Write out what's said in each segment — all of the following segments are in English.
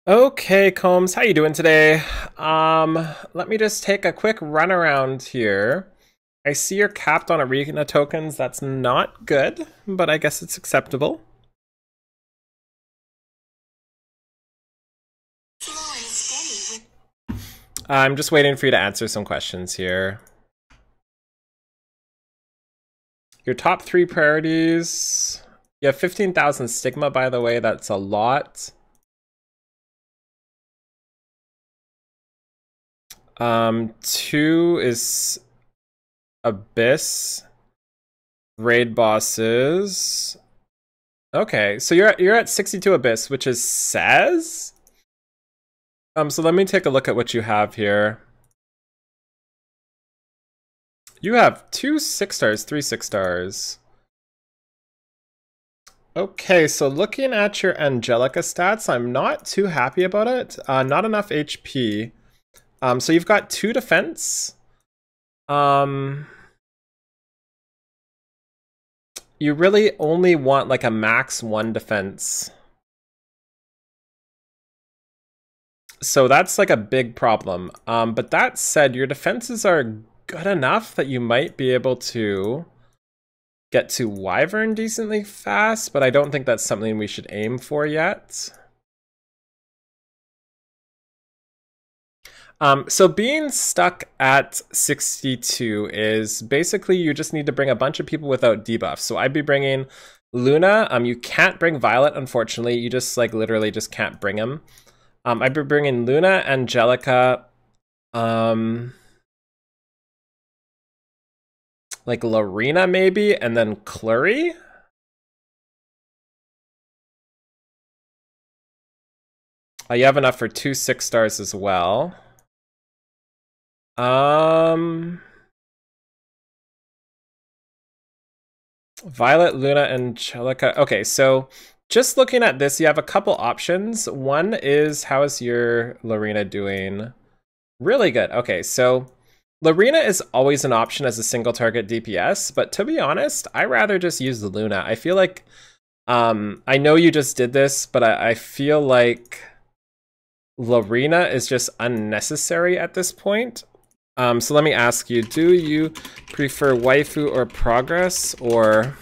Okay, Combs, how you doing today? Let me just take a quick run around here. I see you're capped on arena tokens. That's not good, but I guess it's acceptable. I'm just waiting for you to answer some questions here. Your top three priorities. You have 15,000 stigma, by the way. That's a lot. Two is Abyss. Raid bosses. Okay, so you're at 62 Abyss, which is Saz? So let me take a look at what you have here. You have 2 6-stars, 3 6-stars. Okay, so looking at your Angelica stats, I'm not too happy about it. Not enough HP. So you've got 2 defense. You really only want like a max 1 defense. So that's like a big problem. But that said, your defenses are good enough that you might be able to get to Wyvern decently fast, but I don't think that's something we should aim for yet. So being stuck at 62 is basically you just need to bring a bunch of people without debuffs. So I'd be bringing Luna. You can't bring Violet, unfortunately. You just like literally just can't bring him. I'd be bringing Luna, Angelica, like Lorena maybe, and then Clury. You have enough for 2 6-stars as well. Violet, Luna, Angelica. Okay, so just looking at this, you have a couple options. One is, how is your Lorena doing? Really good. Okay, so Lorena is always an option as a single target DPS, but to be honest, I rather just use the Luna. I feel like, I know you just did this, but I feel like Lorena is just unnecessary at this point. So let me ask you, do you prefer waifu or progress, or...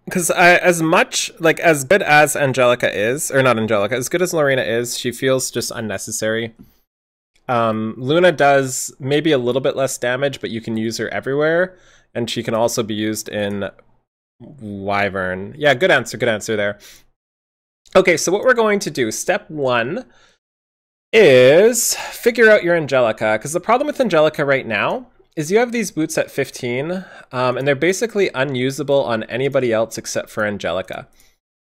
Because as much, like, as good as Angelica is, or not Angelica, as good as Lorena is, she feels just unnecessary. Luna does maybe a little bit less damage, but you can use her everywhere, and she can also be used in Wyvern. Yeah, good answer there. Okay, so what we're going to do, step 1 is figure out your Angelica, because the problem with Angelica right now is you have these boots at 15, and they're basically unusable on anybody else except for Angelica.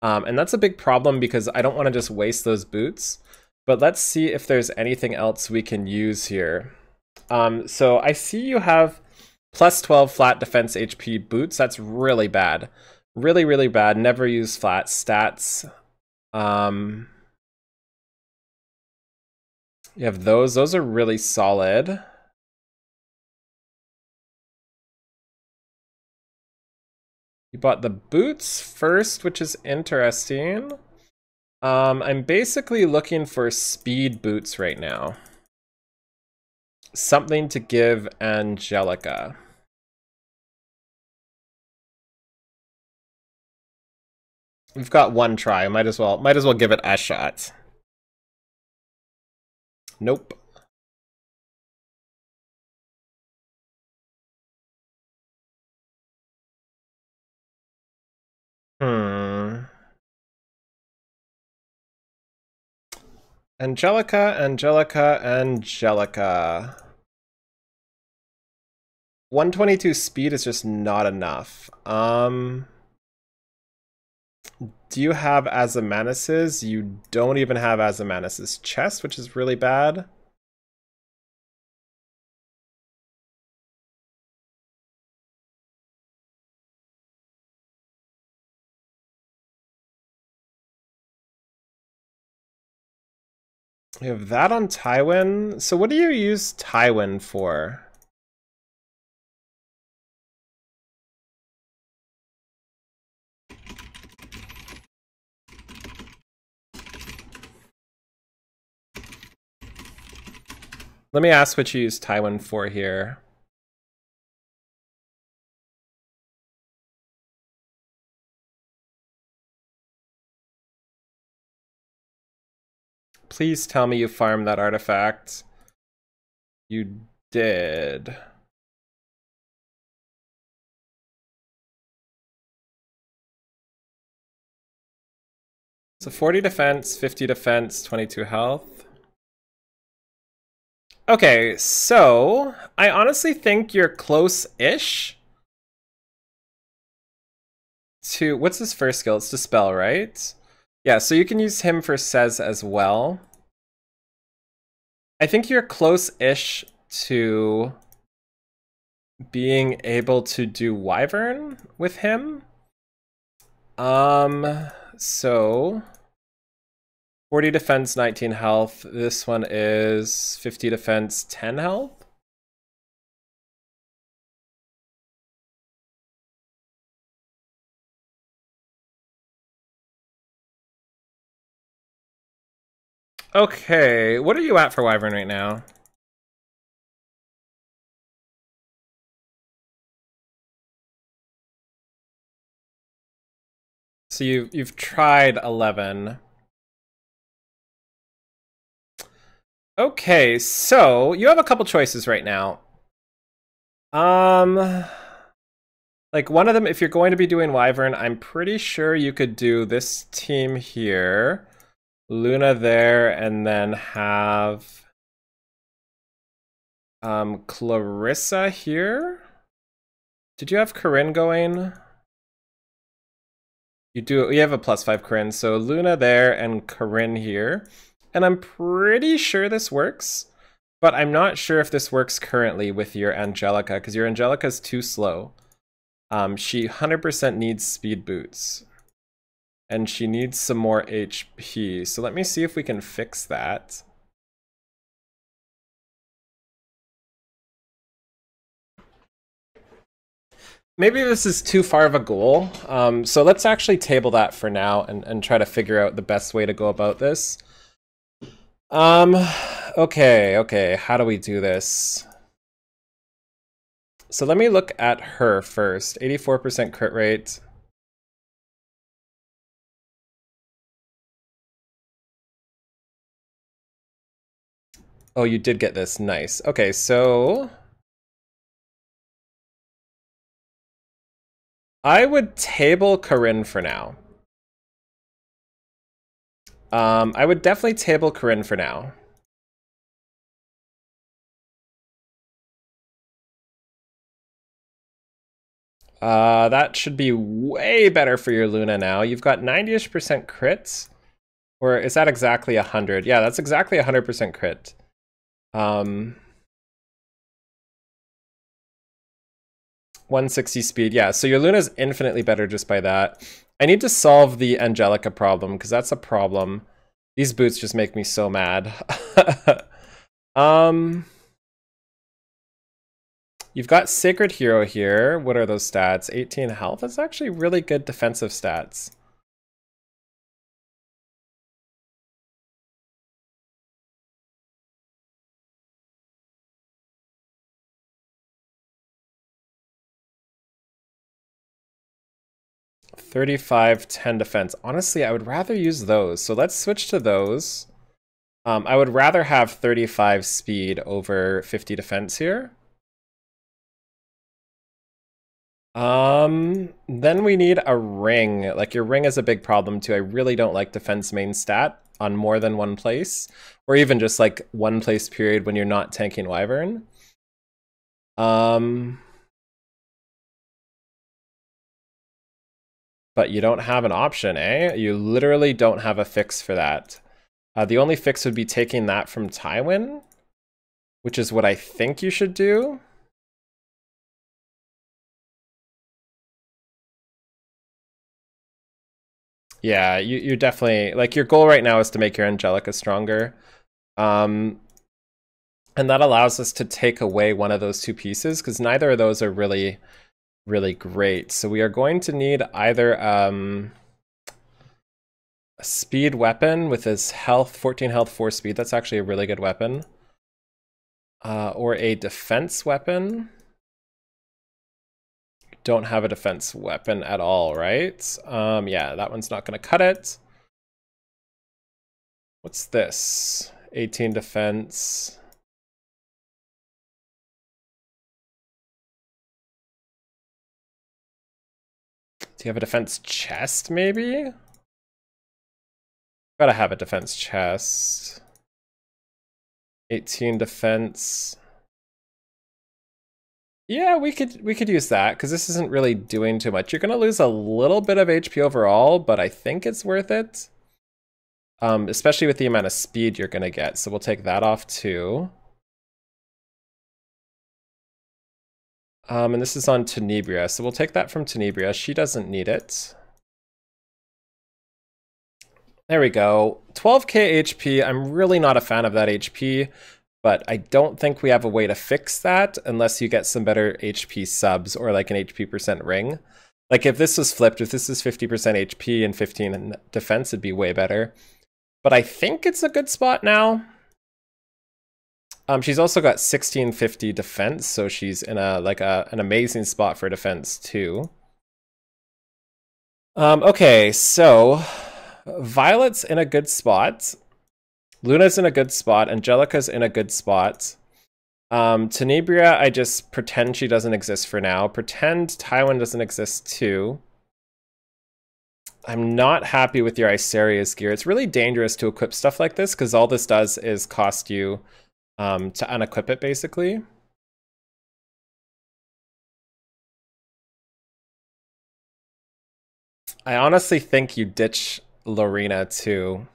And that's a big problem because I don't want to just waste those boots. But let's see if there's anything else we can use here. So I see you have plus 12 flat defense HP boots. That's really bad. Really, really bad. Never use flat stats. You have those. Those are really solid. You bought the boots first, which is interesting. I'm basically looking for speed boots right now. Something to give Angelica. We've got one try. Might as well give it a shot. Nope. Angelica. 122 speed is just not enough. Do you have Azamanas's? You don't even have Azamanas's chest, which is really bad. You have that on Tywin. So what do you use Tywin for? Let me ask what you use Tywin for here. Please tell me you farmed that artifact. You did. So 40 defense, 50 defense, 22 health. Okay, so I honestly think you're close-ish to... What's his first skill? It's Dispel, right? Yeah, so you can use him for Sez as well. I think you're close-ish to being able to do Wyvern with him. So 40 defense, 19 health. This one is 50 defense, 10 health. Okay, what are you at for Wyvern right now? So you've tried 11. Okay, so you have a couple choices right now. Like one of them, if you're going to be doing Wyvern, I'm pretty sure you could do this team here, Luna there, and then have Clarissa here. Did you have Corinne going? You do. You have a +5 Corinne, so Luna there and Corinne here. And I'm pretty sure this works, but I'm not sure if this works currently with your Angelica, because your Angelica is too slow. She 100% needs speed boots. And she needs some more HP. So let me see if we can fix that. Maybe this is too far of a goal. So let's actually table that for now and try to figure out the best way to go about this. Okay, how do we do this? So let me look at her first. 84% crit rate. Oh, you did get this. Nice. Okay, so I would table Corinne for now. I would definitely table Corinne for now. That should be way better for your Luna now. You've got 90-ish% crits. Or is that exactly 100? Yeah, that's exactly 100% crit. 160 speed. Yeah, so your Luna's infinitely better just by that. I need to solve the Angelica problem, because that's a problem. These boots just make me so mad. You've got Sacred Hero here. What are those stats? 18 health? That's actually really good defensive stats. $35, 10 defense. Honestly, I would rather use those. So let's switch to those. I would rather have 35 speed over 50 defense here. Then we need a ring. Like, your ring is a big problem too. I really don't like defense main stat on more than one place, or even just like one place period when you're not tanking Wyvern. But you don't have an option, eh? You literally don't have a fix for that. The only fix would be taking that from Tywin, which is what I think you should do. Yeah, you definitely, like, your goal right now is to make your Angelica stronger. And that allows us to take away one of those two pieces, because neither of those are really, really great. So we are going to need either a speed weapon with his health, 14 health, 4 speed. That's actually a really good weapon. Or a defense weapon. Don't have a defense weapon at all, right? Yeah, that one's not going to cut it. What's this? 18 defense. Do you have a defense chest, maybe? Gotta have a defense chest. 18 defense. Yeah, we could use that, because this isn't really doing too much. You're gonna lose a little bit of HP overall, but I think it's worth it. Especially with the amount of speed you're gonna get. So we'll take that off too. And this is on Tenebria, so we'll take that from Tenebria. She doesn't need it. There we go. 12k HP. I'm really not a fan of that HP, but I don't think we have a way to fix that unless you get some better HP subs or like an HP percent ring. Like if this was flipped, if this is 50% HP and 15 in defense, it'd be way better. But I think it's a good spot now. She's also got 1650 defense, so she's in an amazing spot for defense too. Okay, so Violet's in a good spot. Luna's in a good spot. Angelica's in a good spot. Tenebria, I just pretend she doesn't exist for now. Pretend Tywin doesn't exist too. I'm not happy with your Isaria's gear. It's really dangerous to equip stuff like this because all this does is cost you to unequip it, basically. I honestly think you ditch Lorena too.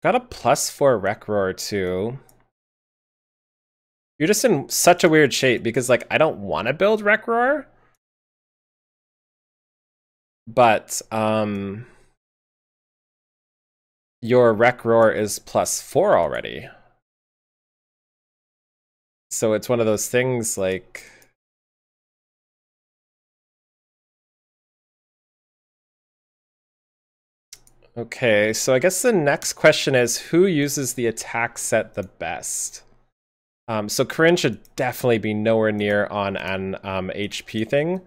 Got a +4 Rec Roar too. You're just in such a weird shape because like I don't want to build Rec Roar. But your Rec Roar is +4 already. So it's one of those things like... Okay, so I guess the next question is who uses the attack set the best? So Corrine should definitely be nowhere near on an HP thing.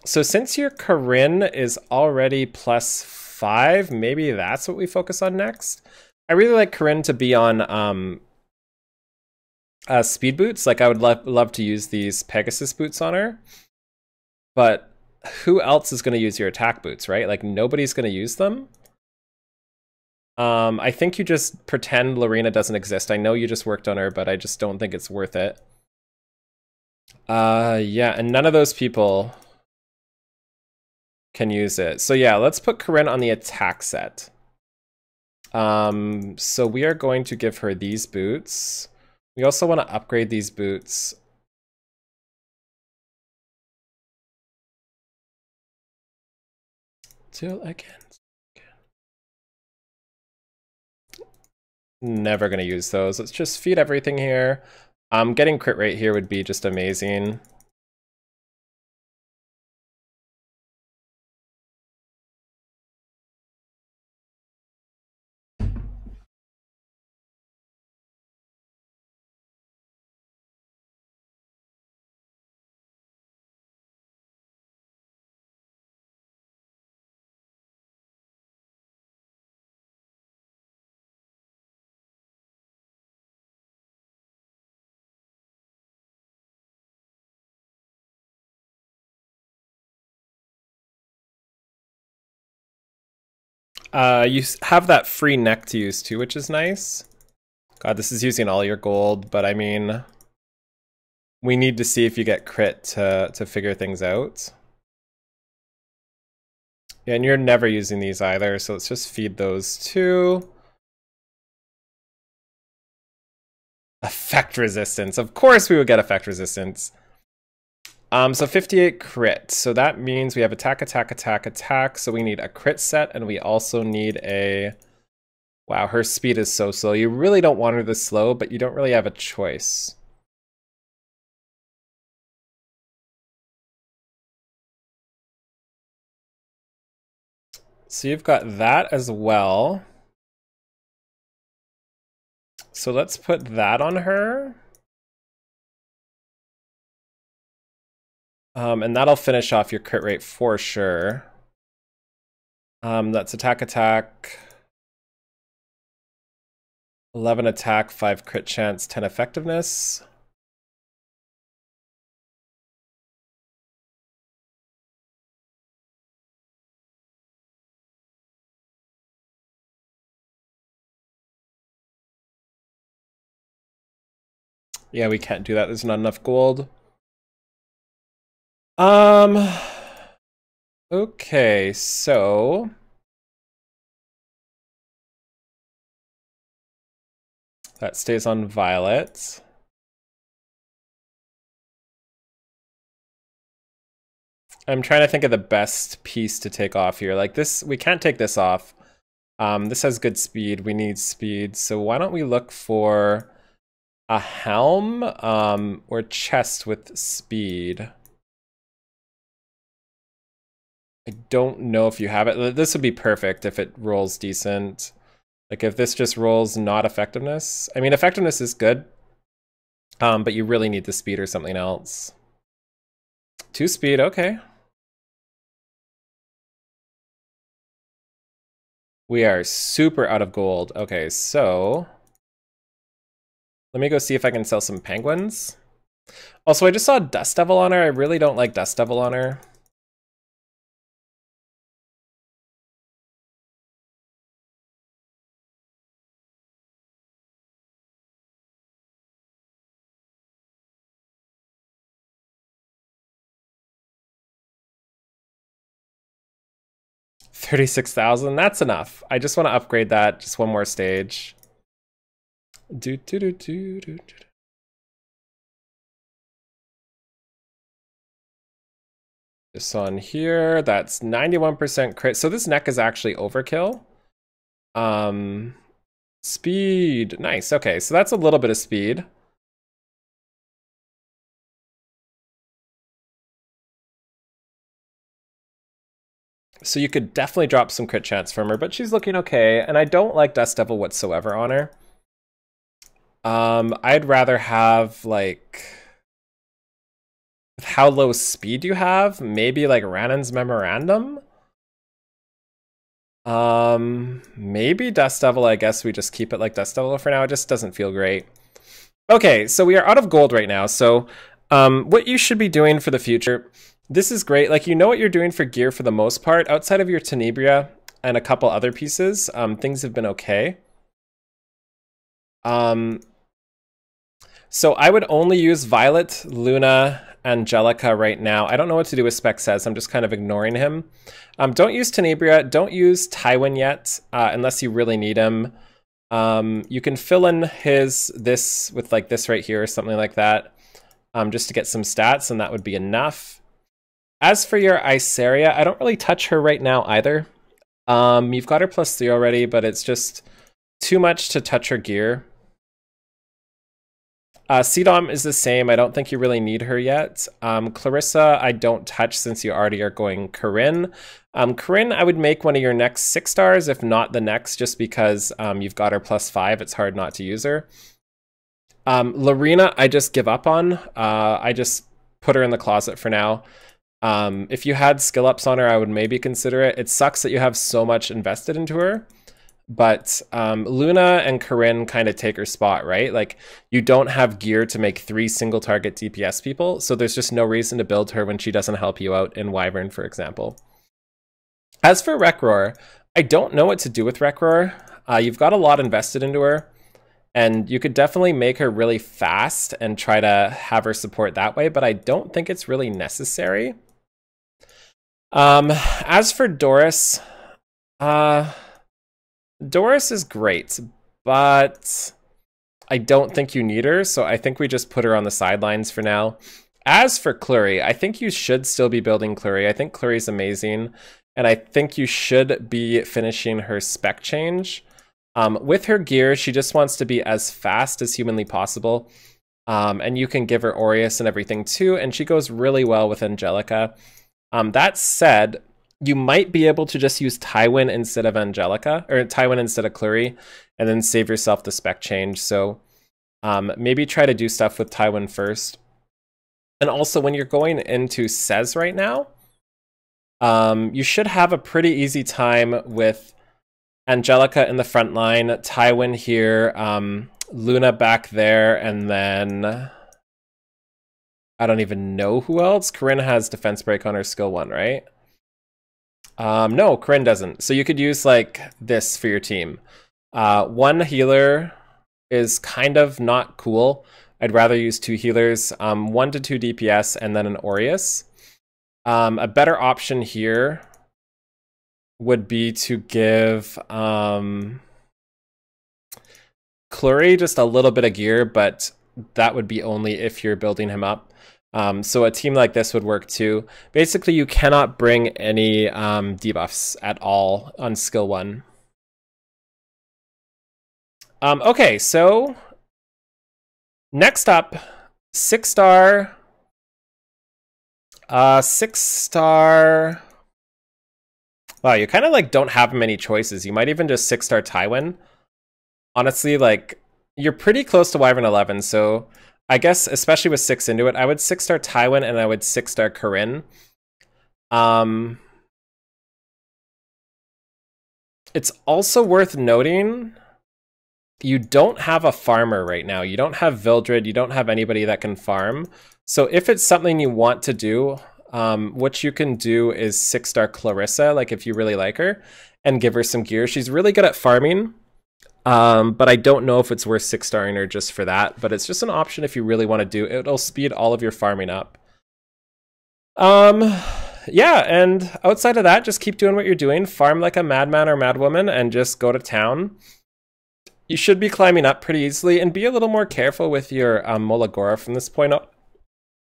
So since your Corrine is already +5, maybe that's what we focus on next. I really like Corrine to be on speed boots. Like I would love to use these Pegasus boots on her. But who else is going to use your attack boots, right? Like nobody's going to use them. I think you just pretend Lorena doesn't exist. I know you just worked on her, but I just don't think it's worth it. Yeah, and none of those people can use it. So yeah, let's put Corrine on the attack set. So we are going to give her these boots. We also want to upgrade these boots. Till again. Never gonna use those. Let's just feed everything here. Getting crit rate here would be just amazing. You have that free neck to use too, which is nice. God, this is using all your gold, but I mean, we need to see if you get crit to figure things out. Yeah, and you're never using these either, so let's just feed those too. Effect resistance. Of course we would get effect resistance. So 58 crit. So that means we have attack, attack, attack, attack. So we need a crit set, and we also need a... Wow, her speed is so slow. You really don't want her this slow, but you don't really have a choice. So you've got that as well. So let's put that on her. And that'll finish off your crit rate for sure. That's attack. 11 attack, 5 crit chance, 10 effectiveness. Yeah, we can't do that. There's not enough gold. Okay, so that stays on Violet. I'm trying to think of the best piece to take off here. Like this, we can't take this off. This has good speed. We need speed. So why don't we look for a helm or chest with speed? I don't know if you have it. This would be perfect if it rolls decent. Like if this just rolls not effectiveness. I mean, effectiveness is good, but you really need the speed or something else. 2 speed, okay. We are super out of gold. Okay, so let me go see if I can sell some penguins. Also, I just saw Dust Devil on her. I really don't like Dust Devil on her. $36,000, that's enough. I just want to upgrade that just one more stage. This on here, that's 91% crit. So this neck is actually overkill. Speed, nice. Okay, so that's a little bit of speed. So you could definitely drop some crit chance from her, but she's looking okay. And I don't like Dust Devil whatsoever on her. I'd rather have like, with how low speed you have, maybe like Ranan's Memorandum. Maybe Dust Devil. I guess we just keep it like Dust Devil for now. It just doesn't feel great. Okay, so we are out of gold right now. So what you should be doing for the future, this is great. Like, you know what you're doing for gear for the most part. Outside of your Tenebria and a couple other pieces, things have been okay. So I would only use Violet, Luna, Angelica right now. I don't know what to do with Spec Says. I'm just kind of ignoring him. Don't use Tenebria. Don't use Tywin yet, unless you really need him. You can fill in this with like this right here or something like that, just to get some stats, and that would be enough. As for your Iseria, I don't really touch her right now either. You've got her +3 already, but it's just too much to touch her gear. Cdom is the same. I don't think you really need her yet. Clarissa, I don't touch since you already are going Corinne. Corinne, I would make one of your next 6 stars, if not the next, just because you've got her +5. It's hard not to use her. Lorena, I just give up on. I just put her in the closet for now. If you had skill ups on her, I would maybe consider it. It sucks that you have so much invested into her. But Luna and Corinne kind of take her spot, right? Like, you don't have gear to make 3 single target DPS people, so there's just no reason to build her when she doesn't help you out in Wyvern, for example. As for Rek'Roar, I don't know what to do with Rek'Roar. You've got a lot invested into her, and you could definitely make her really fast and try to have her support that way, but I don't think it's really necessary. As for Doris, Doris is great, but I don't think you need her, so I think we just put her on the sidelines for now. As for Clury, I think you should still be building Clury. I think Clury's amazing, and I think you should be finishing her spec change. With her gear, she just wants to be as fast as humanly possible, and you can give her Aureus and everything too, and she goes really well with Angelica. That said, you might be able to just use Tywin instead of Angelica, or Tywin instead of Clury, and then save yourself the spec change. So maybe try to do stuff with Tywin first. And also, when you're going into Sez right now, you should have a pretty easy time with Angelica in the front line, Tywin here, Luna back there, and then I don't even know who else. Corinne has defense break on her skill 1, right? No, Corinne doesn't. So you could use like this for your team. One healer is kind of not cool. I'd rather use 2 healers, 1 to 2 DPS, and then an Aureus. A better option here would be to give Clury just a little bit of gear, but that would be only if you're building him up. So a team like this would work too. Basically, you cannot bring any debuffs at all on skill 1. Okay, so next up, 6-star. 6-star. Wow, you kind of like don't have many choices. You might even just 6-star Tywin. Honestly, like you're pretty close to Wyvern 11, so I guess especially with 6 into it, I would 6-star Tywin and I would 6-star Corinne. It's also worth noting you don't have a farmer right now. You don't have Vildred. You don't have anybody that can farm. So if it's something you want to do, what you can do is 6-star Clarissa, like if you really like her, and give her some gear. She's really good at farming, but I don't know if it's worth 6-starring her just for that. But it's just an option if you really want to do it. It'll speed all of your farming up. Yeah, and outside of that, just keep doing what you're doing. Farm like a madman or madwoman and just go to town. You should be climbing up pretty easily, and be a little more careful with your Molagora from this point up.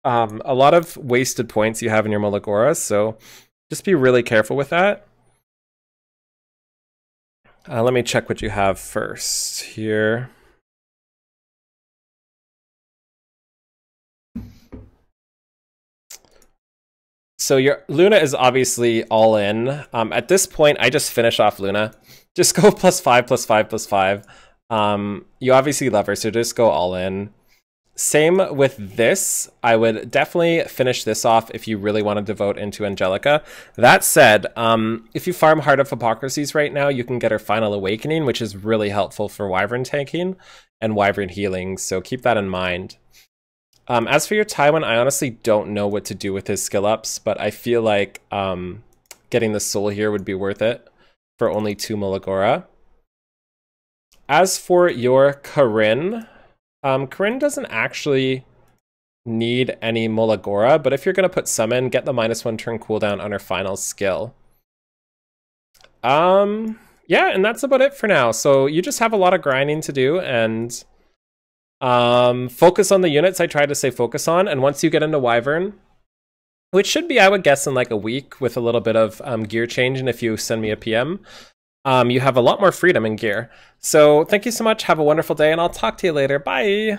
A lot of wasted points you have in your Molagora, so just be really careful with that. Let me check what you have first here. So your Luna is obviously all in. At this point, I just finish off Luna. Just go +5, +5, +5. You obviously love her, so just go all in. Same with this. I would definitely finish this off if you really want to devote into Angelica. That said, if you farm Heart of Hypocrisies right now, you can get her Final Awakening, which is really helpful for Wyvern tanking and Wyvern healing, so keep that in mind. As for your Tywin, I honestly don't know what to do with his skill ups, but I feel like getting the soul here would be worth it for only 2 Molagora. As for your Corinne, Corinne doesn't actually need any Molagora, but if you're going to put some in, get the -1 turn cooldown on her final skill. Yeah, and that's about it for now. So you just have a lot of grinding to do, and focus on the units I tried to say focus on, and once you get into Wyvern, which should be, I would guess, in like a week with a little bit of gear change, and if you send me a PM, you have a lot more freedom in gear. So thank you so much. Have a wonderful day, and I'll talk to you later. Bye.